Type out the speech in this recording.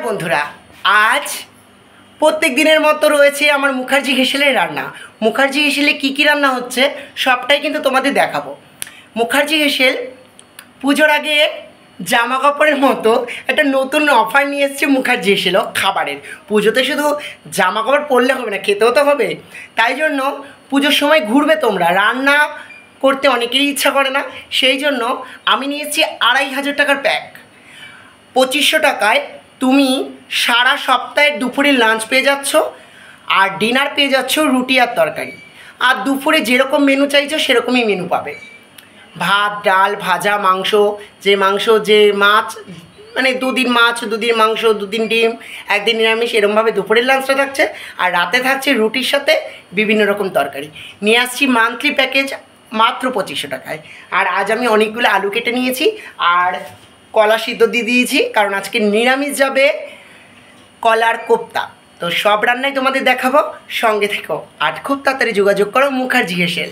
বন্ধুরা, আজ প্রত্যেক দিনের মতো রয়েছে আমার মুখার্জি হেসেলের রান্না। মুখার্জি হেসেলে কী কী রান্না হচ্ছে সবটাই কিন্তু তোমাদের দেখাবো। মুখার্জি হেসেল পুজোর আগে জামা কাপড়ের মতো একটা নতুন অফার নিয়ে এসছে মুখার্জি হেসেলও খাবারের। পুজোতে শুধু জামা কাপড় পরলে হবে না, খেতেও তো হবে। তাই জন্য পুজোর সময় ঘুরবে তোমরা, রান্না করতে অনেকেরই ইচ্ছা করে না, সেই জন্য আমি নিয়েছি 2500 টাকার প্যাক। 2500 টাকায় তুমি সারা সপ্তাহের দুপুরের লাঞ্চ পেয়ে যাচ্ছ, আর ডিনার পেয়ে যাচ্ছ রুটি আর তরকারি। আর দুপুরে যেরকম মেনু চাইছো সেরকমই মেনু পাবে। ভাত, ডাল, ভাজা, মাংস, যে মাছ, মানে দুদিন মাছ, দুদিন মাংস, দুদিন ডিম, একদিন নিরামিষ, এরকমভাবে দুপুরের লাঞ্চটা থাকছে। আর রাতে থাকছে রুটির সাথে বিভিন্ন রকম তরকারি। নিয়ে আসছি মান্থলি প্যাকেজ মাত্র 2500 টাকায়। আর আজ আমি অনেকগুলো আলু কেটে নিয়েছি আর কলা সিদ্ধ দিয়ে দিয়েছি, কারণ আজকে নিরামিষ যাবে কলার কোপ্তা। তো সব রান্নাই তোমাদের দেখাবো, সঙ্গে থেকো। আর খুব তাড়াতাড়ি যোগাযোগ করো মুখার্জি হেসেল।